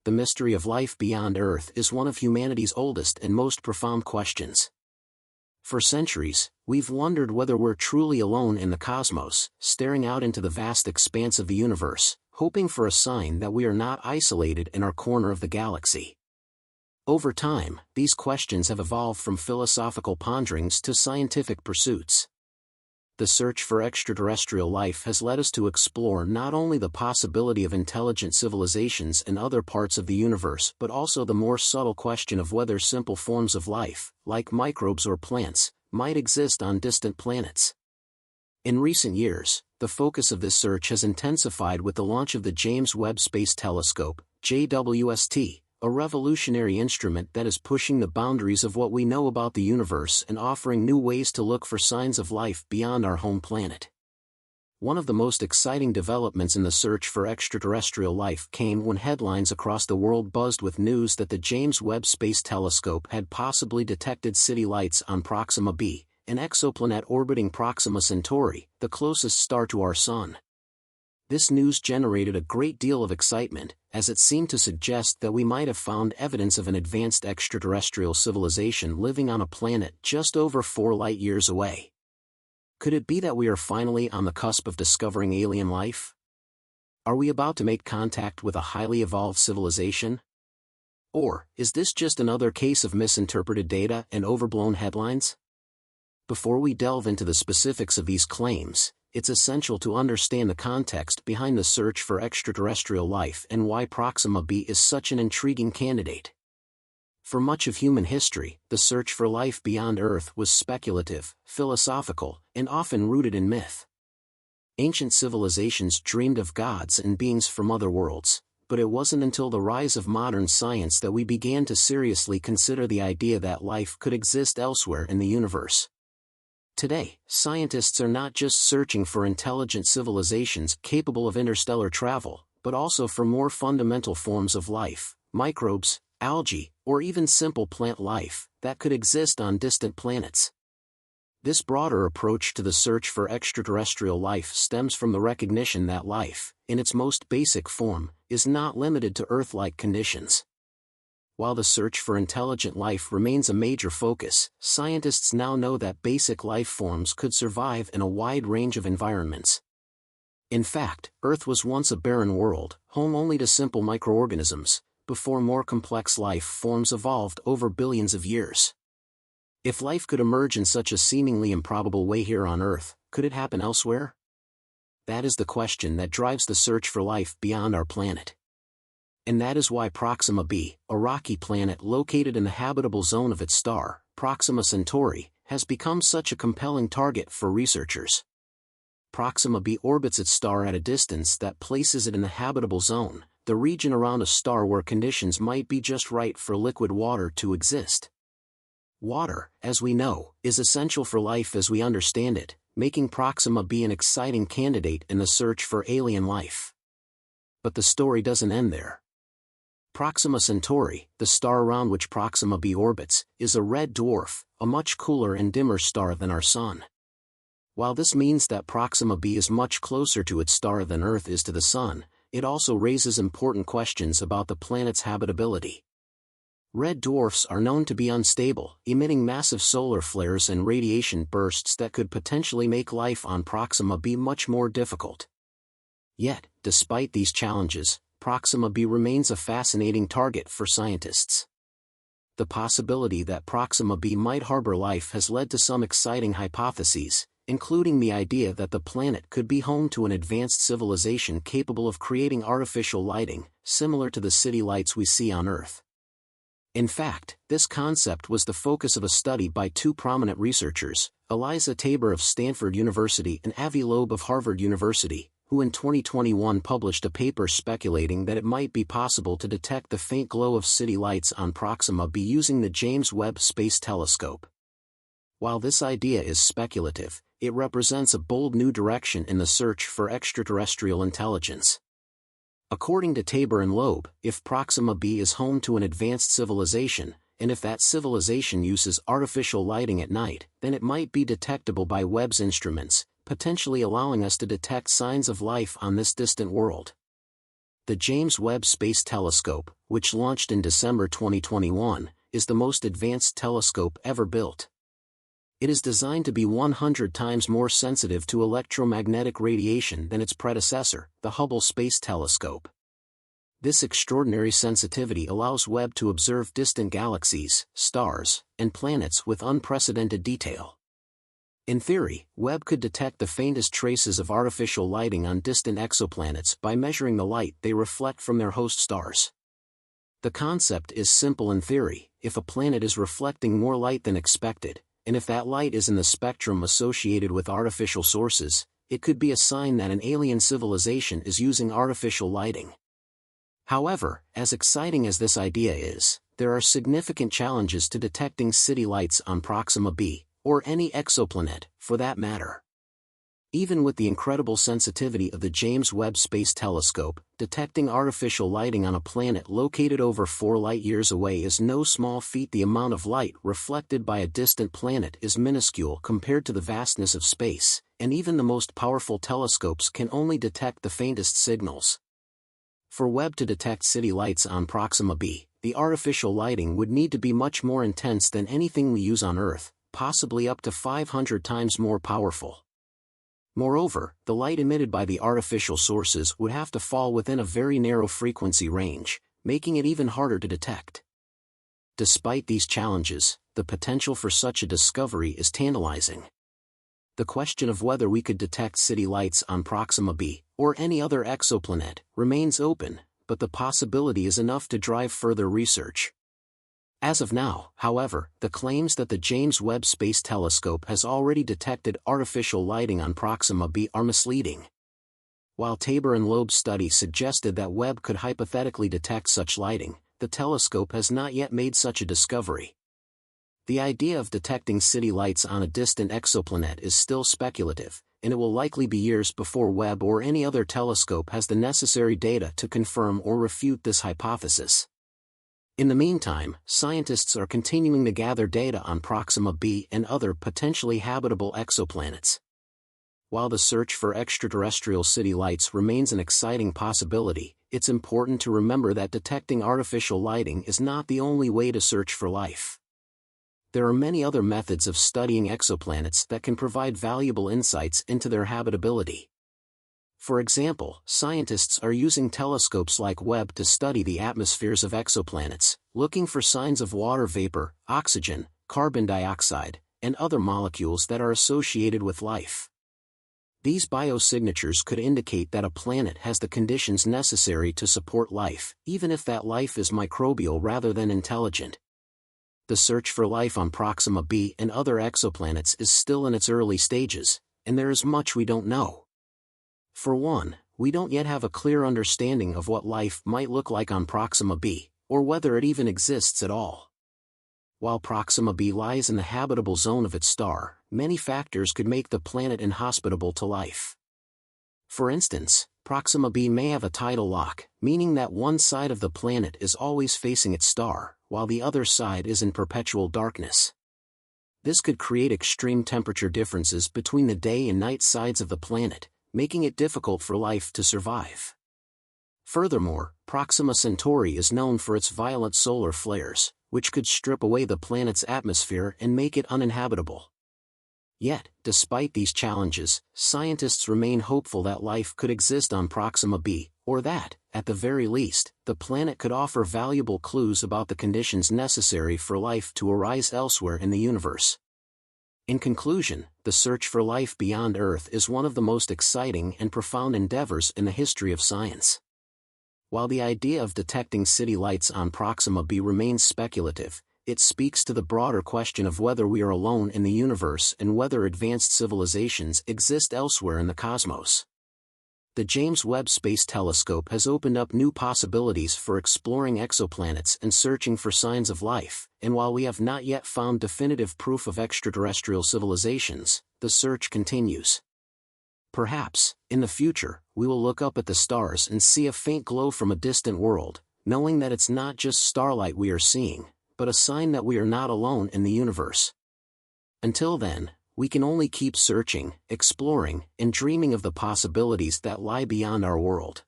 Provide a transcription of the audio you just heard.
the mystery of life beyond Earth is one of humanity's oldest and most profound questions. For centuries, we've wondered whether we're truly alone in the cosmos, staring out into the vast expanse of the universe, hoping for a sign that we are not isolated in our corner of the galaxy. Over time, these questions have evolved from philosophical ponderings to scientific pursuits. The search for extraterrestrial life has led us to explore not only the possibility of intelligent civilizations in other parts of the universe but also the more subtle question of whether simple forms of life, like microbes or plants, might exist on distant planets. In recent years, the focus of this search has intensified with the launch of the James Webb Space Telescope, JWST, a revolutionary instrument that is pushing the boundaries of what we know about the universe and offering new ways to look for signs of life beyond our home planet. One of the most exciting developments in the search for extraterrestrial life came when headlines across the world buzzed with news that the James Webb Space Telescope had possibly detected city lights on Proxima B, an exoplanet orbiting Proxima Centauri, the closest star to our Sun. This news generated a great deal of excitement, as it seemed to suggest that we might have found evidence of an advanced extraterrestrial civilization living on a planet just over 4 light-years away. Could it be that we are finally on the cusp of discovering alien life? Are we about to make contact with a highly evolved civilization? Or, is this just another case of misinterpreted data and overblown headlines? Before we delve into the specifics of these claims, it's essential to understand the context behind the search for extraterrestrial life and why Proxima B is such an intriguing candidate. For much of human history, the search for life beyond Earth was speculative, philosophical, and often rooted in myth. Ancient civilizations dreamed of gods and beings from other worlds, but it wasn't until the rise of modern science that we began to seriously consider the idea that life could exist elsewhere in the universe. Today, scientists are not just searching for intelligent civilizations capable of interstellar travel, but also for more fundamental forms of life, microbes, algae, or even simple plant life, that could exist on distant planets. This broader approach to the search for extraterrestrial life stems from the recognition that life, in its most basic form, is not limited to Earth-like conditions. While the search for intelligent life remains a major focus, scientists now know that basic life forms could survive in a wide range of environments. In fact, Earth was once a barren world, home only to simple microorganisms, before more complex life forms evolved over billions of years. If life could emerge in such a seemingly improbable way here on Earth, could it happen elsewhere? That is the question that drives the search for life beyond our planet. And that is why Proxima B, a rocky planet located in the habitable zone of its star, Proxima Centauri, has become such a compelling target for researchers. Proxima B orbits its star at a distance that places it in the habitable zone, the region around a star where conditions might be just right for liquid water to exist. Water, as we know, is essential for life as we understand it, making Proxima B an exciting candidate in the search for alien life. But the story doesn't end there. Proxima Centauri, the star around which Proxima B orbits, is a red dwarf, a much cooler and dimmer star than our Sun. While this means that Proxima B is much closer to its star than Earth is to the Sun, it also raises important questions about the planet's habitability. Red dwarfs are known to be unstable, emitting massive solar flares and radiation bursts that could potentially make life on Proxima B much more difficult. Yet, despite these challenges, Proxima B remains a fascinating target for scientists. The possibility that Proxima B might harbor life has led to some exciting hypotheses, including the idea that the planet could be home to an advanced civilization capable of creating artificial lighting, similar to the city lights we see on Earth. In fact, this concept was the focus of a study by 2 prominent researchers, Eliza Tabor of Stanford University and Avi Loeb of Harvard University, who in 2021 published a paper speculating that it might be possible to detect the faint glow of city lights on Proxima B using the James Webb Space Telescope. While this idea is speculative, it represents a bold new direction in the search for extraterrestrial intelligence. According to Tabor and Loeb, if Proxima B is home to an advanced civilization, and if that civilization uses artificial lighting at night, then it might be detectable by Webb's instruments, potentially allowing us to detect signs of life on this distant world. The James Webb Space Telescope, which launched in December 2021, is the most advanced telescope ever built. It is designed to be 100 times more sensitive to electromagnetic radiation than its predecessor, the Hubble Space Telescope. This extraordinary sensitivity allows Webb to observe distant galaxies, stars, and planets with unprecedented detail. In theory, Webb could detect the faintest traces of artificial lighting on distant exoplanets by measuring the light they reflect from their host stars. The concept is simple in theory: if a planet is reflecting more light than expected, and if that light is in the spectrum associated with artificial sources, it could be a sign that an alien civilization is using artificial lighting. However, as exciting as this idea is, there are significant challenges to detecting city lights on Proxima B, or any exoplanet, for that matter. Even with the incredible sensitivity of the James Webb Space Telescope, detecting artificial lighting on a planet located over 4 light-years away is no small feat. The amount of light reflected by a distant planet is minuscule compared to the vastness of space, and even the most powerful telescopes can only detect the faintest signals. For Webb to detect city lights on Proxima B, the artificial lighting would need to be much more intense than anything we use on Earth, possibly up to 500 times more powerful. Moreover, the light emitted by the artificial sources would have to fall within a very narrow frequency range, making it even harder to detect. Despite these challenges, the potential for such a discovery is tantalizing. The question of whether we could detect city lights on Proxima B, or any other exoplanet, remains open, but the possibility is enough to drive further research. As of now, however, the claims that the James Webb Space Telescope has already detected artificial lighting on Proxima B are misleading. While Tabor and Loeb's study suggested that Webb could hypothetically detect such lighting, the telescope has not yet made such a discovery. The idea of detecting city lights on a distant exoplanet is still speculative, and it will likely be years before Webb or any other telescope has the necessary data to confirm or refute this hypothesis. In the meantime, scientists are continuing to gather data on Proxima B and other potentially habitable exoplanets. While the search for extraterrestrial city lights remains an exciting possibility, it's important to remember that detecting artificial lighting is not the only way to search for life. There are many other methods of studying exoplanets that can provide valuable insights into their habitability. For example, scientists are using telescopes like Webb to study the atmospheres of exoplanets, looking for signs of water vapor, oxygen, carbon dioxide, and other molecules that are associated with life. These biosignatures could indicate that a planet has the conditions necessary to support life, even if that life is microbial rather than intelligent. The search for life on Proxima B and other exoplanets is still in its early stages, and there is much we don't know. For one, we don't yet have a clear understanding of what life might look like on Proxima B, or whether it even exists at all. While Proxima B lies in the habitable zone of its star, many factors could make the planet inhospitable to life. For instance, Proxima B may have a tidal lock, meaning that one side of the planet is always facing its star, while the other side is in perpetual darkness. This could create extreme temperature differences between the day and night sides of the planet, making it difficult for life to survive. Furthermore, Proxima Centauri is known for its violent solar flares, which could strip away the planet's atmosphere and make it uninhabitable. Yet, despite these challenges, scientists remain hopeful that life could exist on Proxima B, or that, at the very least, the planet could offer valuable clues about the conditions necessary for life to arise elsewhere in the universe. In conclusion, the search for life beyond Earth is one of the most exciting and profound endeavors in the history of science. While the idea of detecting city lights on Proxima B remains speculative, it speaks to the broader question of whether we are alone in the universe and whether advanced civilizations exist elsewhere in the cosmos. The James Webb Space Telescope has opened up new possibilities for exploring exoplanets and searching for signs of life, and while we have not yet found definitive proof of extraterrestrial civilizations, the search continues. Perhaps, in the future, we will look up at the stars and see a faint glow from a distant world, knowing that it's not just starlight we are seeing, but a sign that we are not alone in the universe. Until then, we can only keep searching, exploring, and dreaming of the possibilities that lie beyond our world.